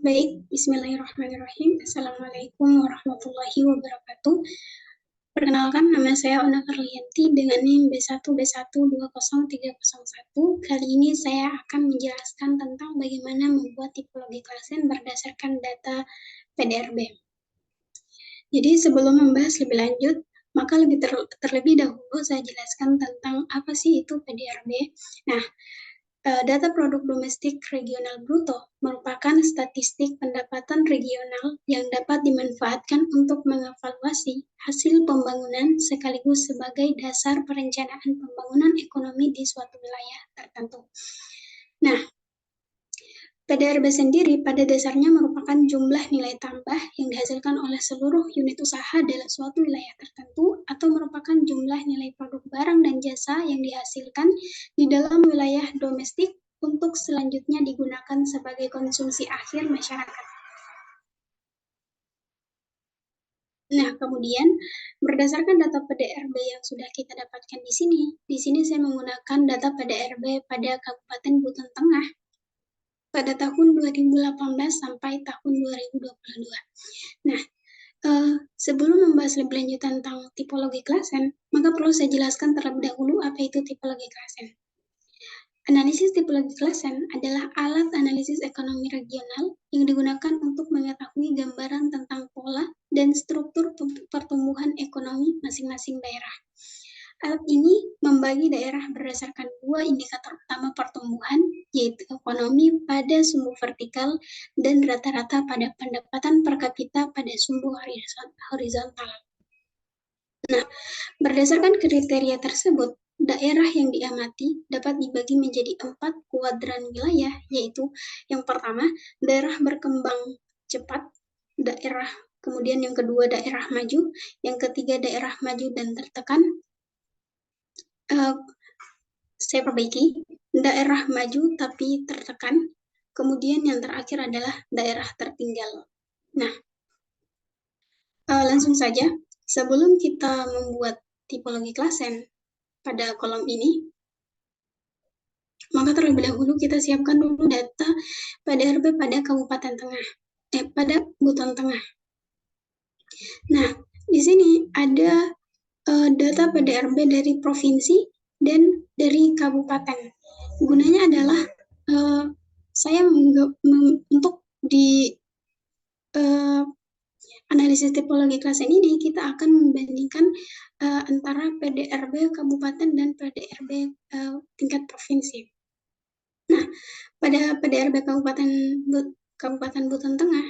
Baik, bismillahirrahmanirrahim. Assalamualaikum warahmatullahi wabarakatuh. Perkenalkan, nama saya Ona Karlianti dengan NIM B1B120301. Kali ini saya akan menjelaskan tentang bagaimana membuat tipologi klasen berdasarkan data PDRB. Jadi sebelum membahas lebih lanjut, maka terlebih dahulu saya jelaskan tentang apa sih itu PDRB. Nah, data produk domestik regional bruto merupakan statistik pendapatan regional yang dapat dimanfaatkan untuk mengevaluasi hasil pembangunan sekaligus sebagai dasar perencanaan pembangunan ekonomi di suatu wilayah tertentu. Nah, PDRB sendiri pada dasarnya merupakan jumlah nilai tambah yang dihasilkan oleh seluruh unit usaha dalam suatu wilayah tertentu atau merupakan jumlah nilai produk barang dan jasa yang dihasilkan di dalam wilayah domestik untuk selanjutnya digunakan sebagai konsumsi akhir masyarakat. Nah, kemudian berdasarkan data PDRB yang sudah kita dapatkan di sini saya menggunakan data PDRB pada Kabupaten Buton Tengah pada tahun 2018 sampai tahun 2022. Nah, sebelum membahas lebih lanjut tentang tipologi klasen, maka perlu saya jelaskan terlebih dahulu apa itu tipologi klasen. Analisis tipologi klasen adalah alat analisis ekonomi regional yang digunakan untuk mengetahui gambaran tentang pola dan struktur pertumbuhan ekonomi masing-masing daerah. Alat ini membagi daerah berdasarkan dua indikator utama pertumbuhan, yaitu ekonomi pada sumbu vertikal dan rata-rata pada pendapatan per kapita pada sumbu horizontal. Nah, berdasarkan kriteria tersebut, daerah yang diamati dapat dibagi menjadi 4 kuadran wilayah, yaitu yang pertama, daerah berkembang cepat, kemudian yang kedua daerah maju, yang ketiga daerah maju dan tertekan, saya perbaiki, daerah maju tapi tertekan, kemudian yang terakhir adalah daerah tertinggal. Nah, langsung saja, sebelum kita membuat tipologi klasen pada kolom ini, maka terlebih dahulu kita siapkan dulu data PDRB pada Kabupaten Tengah, pada Buton Tengah. Nah, di sini ada data PDRB dari provinsi dan dari kabupaten. Gunanya adalah saya untuk di analisis tipologi klasen ini kita akan membandingkan antara PDRB kabupaten dan PDRB tingkat provinsi. Nah, pada PDRB Kabupaten Buton Tengah,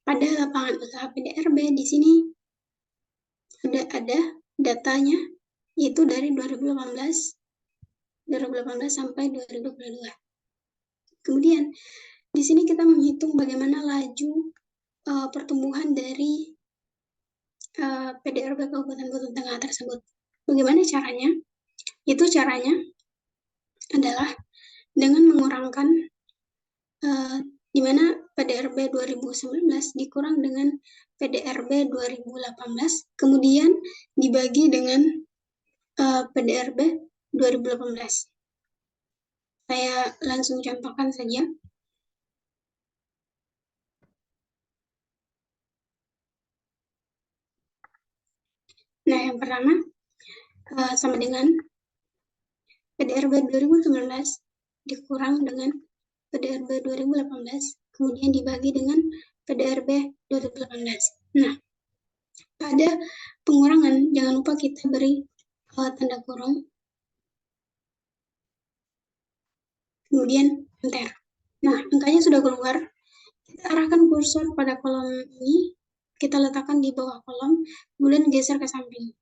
pada lapangan usaha PDRB di sini sudah ada datanya, yaitu dari 2018 sampai 2022. Kemudian di sini kita menghitung bagaimana laju pertumbuhan dari PDRB Kabupaten Buton Tengah tersebut. Bagaimana caranya? Itu caranya adalah dengan mengurangkan di mana PDRB 2019 dikurang dengan PDRB 2018, kemudian dibagi dengan PDRB 2018. Saya langsung contohkan saja. Nah, yang pertama sama dengan PDRB 2019 dikurang dengan PDRB 2018, kemudian dibagi dengan PDRB 2018. Nah, pada pengurangan jangan lupa kita beri tanda kurung, kemudian enter. Nah, angkanya sudah keluar. Kita arahkan kursor pada kolom ini, kita letakkan di bawah kolom, kemudian geser ke samping.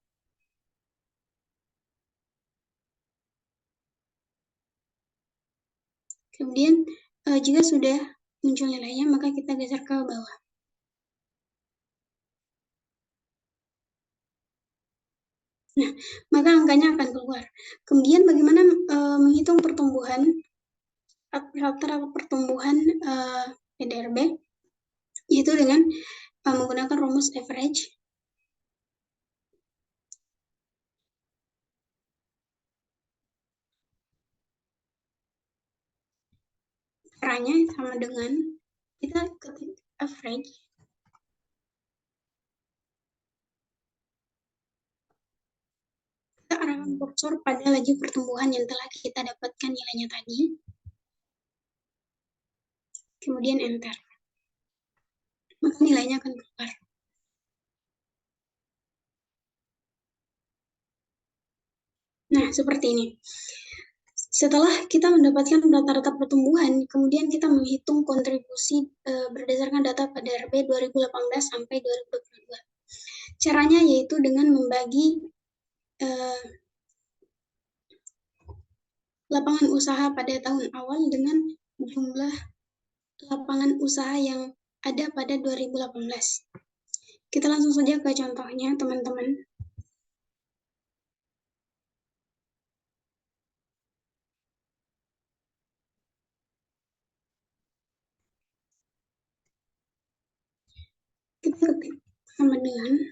Kemudian jika sudah muncul nilainya, maka kita geser ke bawah. Nah, maka angkanya akan keluar. Kemudian bagaimana menghitung pertumbuhan, rata-rata pertumbuhan PDRB, yaitu dengan menggunakan rumus average. Caranya sama dengan kita ketik average. Kita arahkan kursor pada laju pertumbuhan yang telah kita dapatkan nilainya tadi. Kemudian enter. Maka nilainya akan keluar. Nah, seperti ini. Setelah kita mendapatkan rata-rata pertumbuhan, kemudian kita menghitung kontribusi berdasarkan data pada RB 2018 sampai 2022. Caranya yaitu dengan membagi lapangan usaha pada tahun awal dengan jumlah lapangan usaha yang ada pada 2018. Kita langsung saja ke contohnya, teman-teman. Kita ketik sama dengan,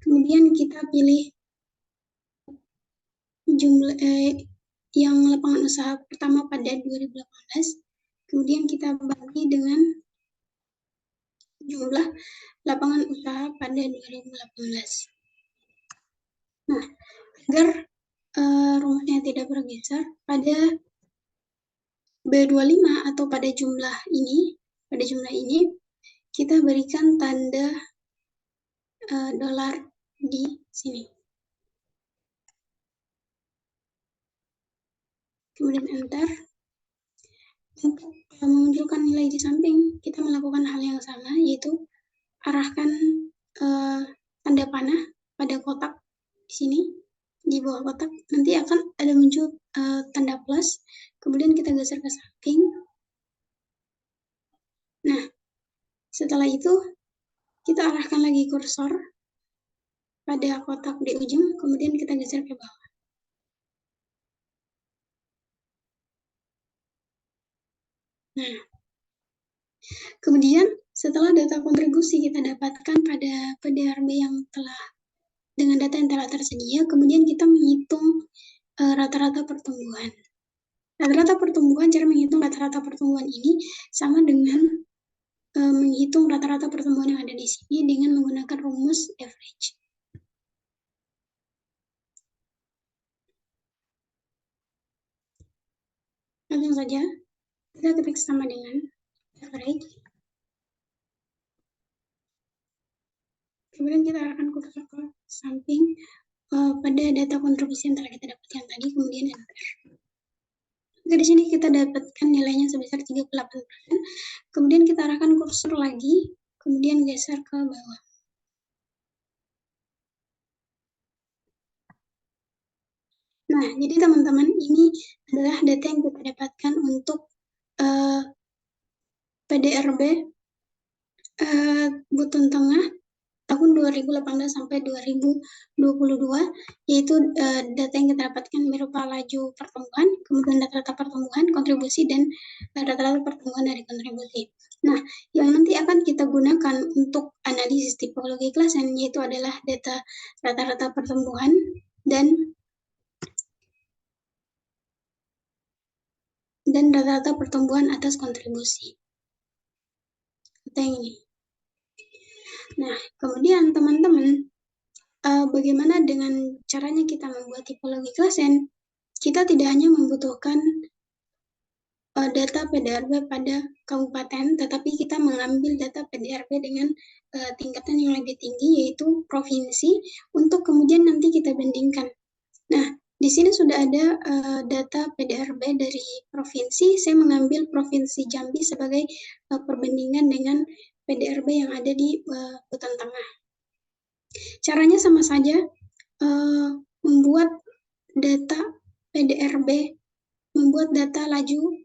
kemudian kita pilih jumlah yang lapangan usaha pertama pada 2018, kemudian kita bagi dengan jumlah lapangan usaha pada 2018. Nah, agar rumusnya tidak bergeser, pada B25 atau pada jumlah ini, kita berikan tanda dolar di sini. Kemudian enter. Untuk memunculkan nilai di samping, kita melakukan hal yang sama, yaitu arahkan tanda panah pada kotak di sini, di bawah kotak. Nanti akan ada muncul tanda plus, kemudian kita geser ke samping. Nah, setelah itu, kita arahkan lagi kursor pada kotak di ujung, kemudian kita geser ke bawah. Nah, kemudian setelah data kontribusi kita dapatkan pada PDRB yang telah dengan data yang telah tersedia, kemudian kita menghitung rata-rata pertumbuhan. Rata-rata pertumbuhan, cara menghitung rata-rata pertumbuhan ini sama dengan menghitung rata-rata pertumbuhan yang ada di sini dengan menggunakan rumus average. Langsung saja, kita ketik sama dengan average. Kemudian kita arahkan kursor ke samping pada data kontribusi yang telah kita dapatkan tadi, kemudian enter. Di sini kita dapatkan nilainya sebesar 38%. Kemudian kita arahkan kursor lagi, kemudian geser ke bawah. Nah, jadi teman-teman, ini adalah data yang kita dapatkan untuk PDRB Buton Tengah tahun 2018 sampai 2022, yaitu data yang kita dapatkan berupa laju pertumbuhan, kemudian rata-rata pertumbuhan, kontribusi, dan rata-rata pertumbuhan dari kontribusi. Nah, yang nanti akan kita gunakan untuk analisis tipologi klasen, yaitu adalah data rata-rata pertumbuhan dan rata-rata pertumbuhan atas kontribusi. Data yang ini. Nah, kemudian teman-teman, bagaimana dengan caranya kita membuat tipologi klasen? Kita tidak hanya membutuhkan data PDRB pada kabupaten, tetapi kita mengambil data PDRB dengan tingkatan yang lebih tinggi, yaitu provinsi, untuk kemudian nanti kita bandingkan. Nah, di sini sudah ada data PDRB dari provinsi. Saya mengambil Provinsi Jambi sebagai perbandingan dengan PDRB yang ada di Buton Tengah. Caranya sama saja, membuat data PDRB, membuat data laju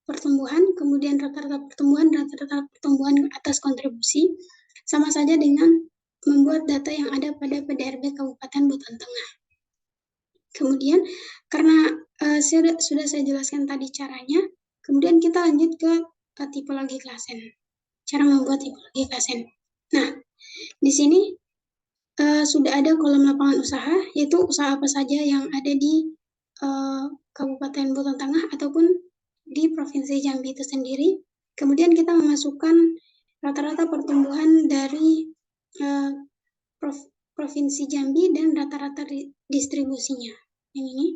pertumbuhan, kemudian rata-rata pertumbuhan atas kontribusi, sama saja dengan membuat data yang ada pada PDRB Kabupaten Buton Tengah. Kemudian, karena sudah saya jelaskan tadi caranya, kemudian kita lanjut ke tipologi klasen. Cara membuat tipologi klasen. Nah, di sini sudah ada kolom lapangan usaha, yaitu usaha apa saja yang ada di Kabupaten Buton Tengah ataupun di Provinsi Jambi itu sendiri. Kemudian kita memasukkan rata-rata pertumbuhan dari Provinsi Jambi dan rata-rata distribusinya. Yang ini.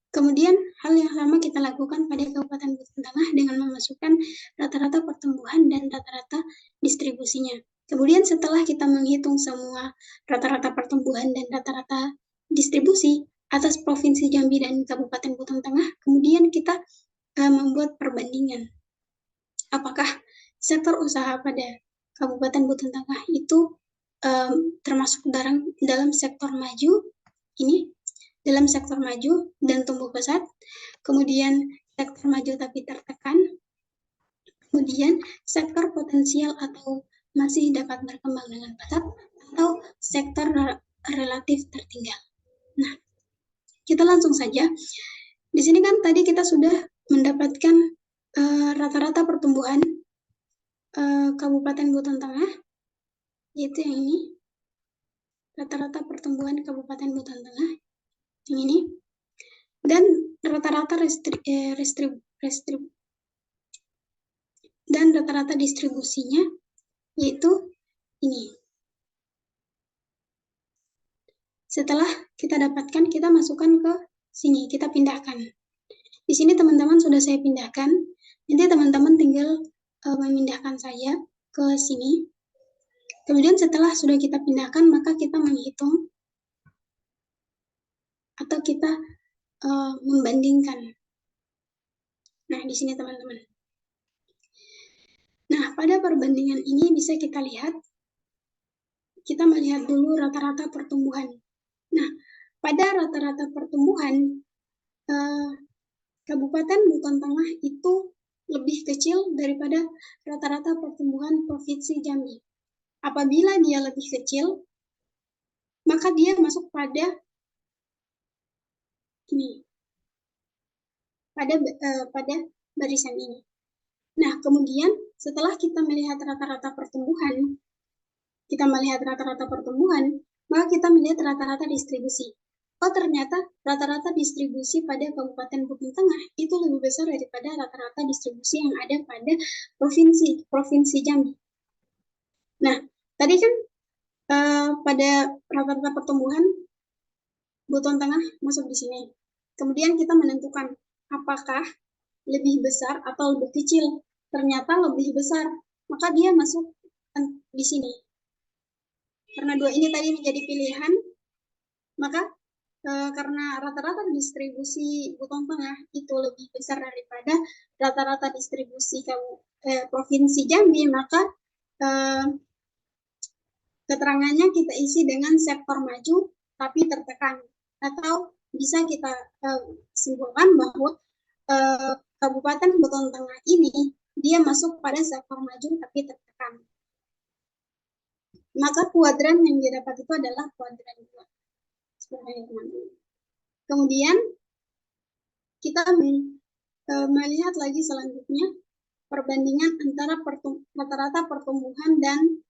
Kemudian hal yang sama kita lakukan pada Kabupaten Buton Tengah dengan memasukkan rata-rata pertumbuhan dan rata-rata distribusinya. Kemudian setelah kita menghitung semua rata-rata pertumbuhan dan rata-rata distribusi atas Provinsi Jambi dan Kabupaten Buton Tengah, kemudian kita membuat perbandingan. Apakah sektor usaha pada Kabupaten Buton Tengah itu termasuk dalam sektor maju, ini dalam sektor maju dan tumbuh pesat, kemudian sektor maju tapi tertekan, kemudian sektor potensial atau masih dapat berkembang dengan pesat, atau sektor relatif tertinggal. Nah, kita langsung saja. Di sini kan tadi kita sudah mendapatkan rata-rata pertumbuhan Kabupaten Buton Tengah, yaitu yang ini, rata-rata pertumbuhan Kabupaten Buton Tengah, yang ini, dan rata-rata dan rata-rata distribusinya, yaitu ini. Setelah kita dapatkan, kita masukkan ke sini, kita pindahkan. Di sini teman-teman sudah saya pindahkan, nanti teman-teman tinggal memindahkan saya ke sini. Kemudian setelah sudah kita pindahkan, maka kita menghitung atau kita membandingkan. Nah, di sini teman-teman. Nah, pada perbandingan ini bisa kita lihat, kita melihat dulu rata-rata pertumbuhan. Nah, pada rata-rata pertumbuhan, Kabupaten Buton Tengah itu lebih kecil daripada rata-rata pertumbuhan Provinsi Jambi. Apabila dia lebih kecil, maka dia masuk pada ini, pada barisan ini. Nah, kemudian setelah kita melihat rata-rata pertumbuhan, maka kita melihat rata-rata distribusi. Oh, ternyata rata-rata distribusi pada Kabupaten Buton Tengah itu lebih besar daripada rata-rata distribusi yang ada pada Provinsi Jambi. Nah, tadi kan pada rata-rata pertumbuhan Buton Tengah masuk di sini. Kemudian kita menentukan apakah lebih besar atau lebih kecil. Ternyata lebih besar, maka dia masuk di sini. Karena dua ini tadi menjadi pilihan, maka karena rata-rata distribusi Buton Tengah itu lebih besar daripada rata-rata distribusi Provinsi Jambi, maka keterangannya kita isi dengan sektor maju tapi tertekan, atau bisa kita simpulkan bahwa Kabupaten Buton Tengah ini dia masuk pada sektor maju tapi tertekan. Maka kuadran yang didapat itu adalah kuadran 2. Kemudian kita melihat lagi selanjutnya perbandingan antara rata-rata pertumbuhan dan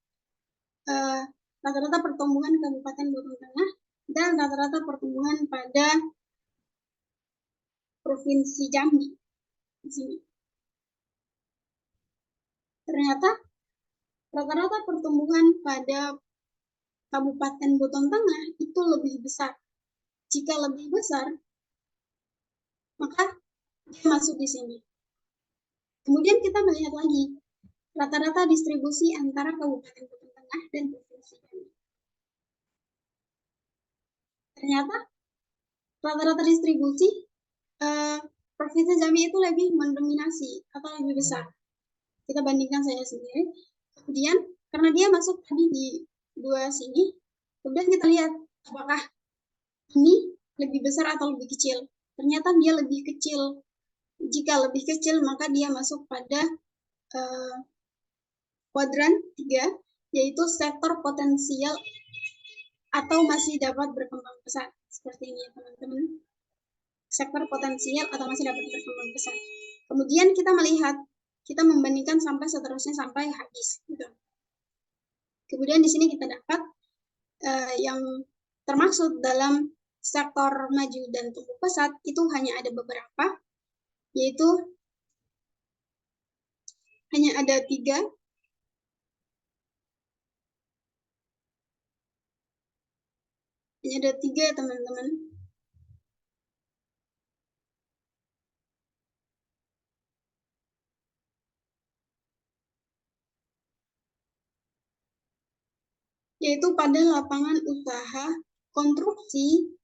rata-rata pertumbuhan Kabupaten Buton Tengah dan rata-rata pertumbuhan pada Provinsi Jambi. Di sini. Ternyata rata-rata pertumbuhan pada Kabupaten Buton Tengah itu lebih besar. Jika lebih besar, maka dia masuk di sini. Kemudian kita melihat lagi rata-rata distribusi antara Kabupaten Buton Tengah dan Provinsi Jambi. Ternyata rata-rata distribusi Provinsi Jambi itu lebih mendominasi atau lebih besar. Kita bandingkan saya sendiri. Kemudian karena dia masuk tadi di dua sini, kemudian kita lihat apakah ini lebih besar atau lebih kecil. Ternyata dia lebih kecil. Jika lebih kecil, maka dia masuk pada kuadran 3, yaitu sektor potensial atau masih dapat berkembang pesat. Seperti ini ya teman-teman. Sektor potensial atau masih dapat berkembang pesat. Kemudian kita melihat, kita membandingkan sampai seterusnya sampai habis. Gitu. Kemudian di sini kita dapat yang termaksud dalam sektor maju dan tumbuh pesat itu hanya ada beberapa, yaitu hanya ada tiga, ya teman-teman. Yaitu pada lapangan usaha konstruksi.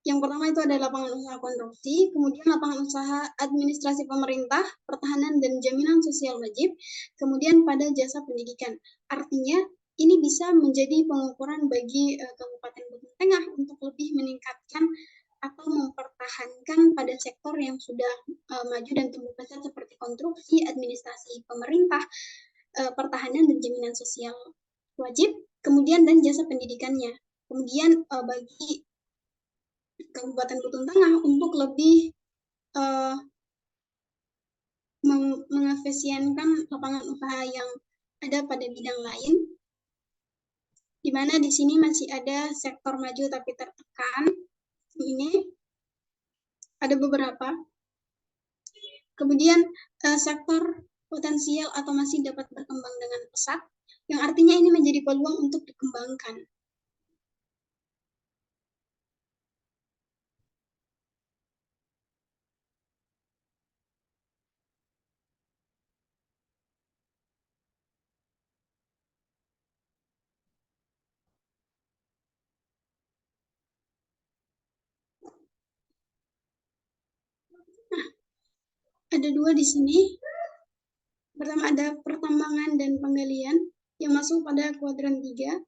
Yang pertama itu ada lapangan usaha konstruksi, kemudian lapangan usaha administrasi pemerintah, pertahanan dan jaminan sosial wajib, kemudian pada jasa pendidikan. Artinya ini bisa menjadi pengukuran bagi Kabupaten Belitung Tengah untuk lebih meningkatkan atau mempertahankan pada sektor yang sudah maju dan tumbuh pesat seperti konstruksi, administrasi pemerintah, pertahanan dan jaminan sosial wajib, kemudian dan jasa pendidikannya. Kemudian bagi Kabupaten Belitung Tengah untuk lebih uh, mengefisienkan lapangan usaha yang ada pada bidang lain, di mana di sini masih ada sektor maju tapi tertekan. Ini ada beberapa. Kemudian sektor potensial atau masih dapat berkembang dengan pesat, yang artinya ini menjadi peluang untuk dikembangkan. Nah, ada dua di sini. Pertama ada pertambangan dan penggalian yang masuk pada kuadran 3.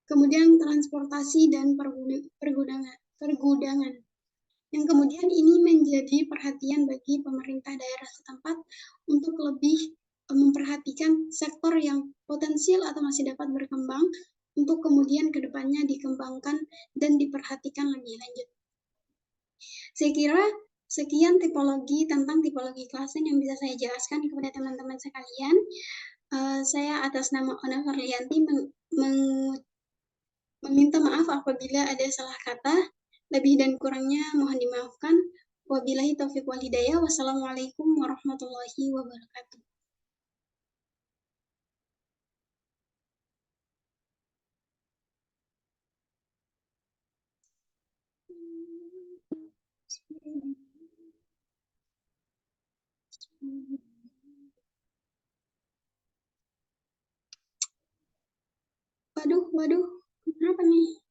Kemudian transportasi dan pergudangan. Yang kemudian ini menjadi perhatian bagi pemerintah daerah setempat untuk lebih memperhatikan sektor yang potensial atau masih dapat berkembang untuk kemudian kedepannya dikembangkan dan diperhatikan lebih lanjut. Saya kira sekian tentang tipologi klasen yang bisa saya jelaskan kepada teman-teman sekalian. Saya atas nama Ona Farlianti meminta maaf apabila ada salah kata. Lebih dan kurangnya mohon dimaafkan. Wabillahi taufiq wal hidayah. Wassalamualaikum warahmatullahi wabarakatuh. Waduh, kenapa nih?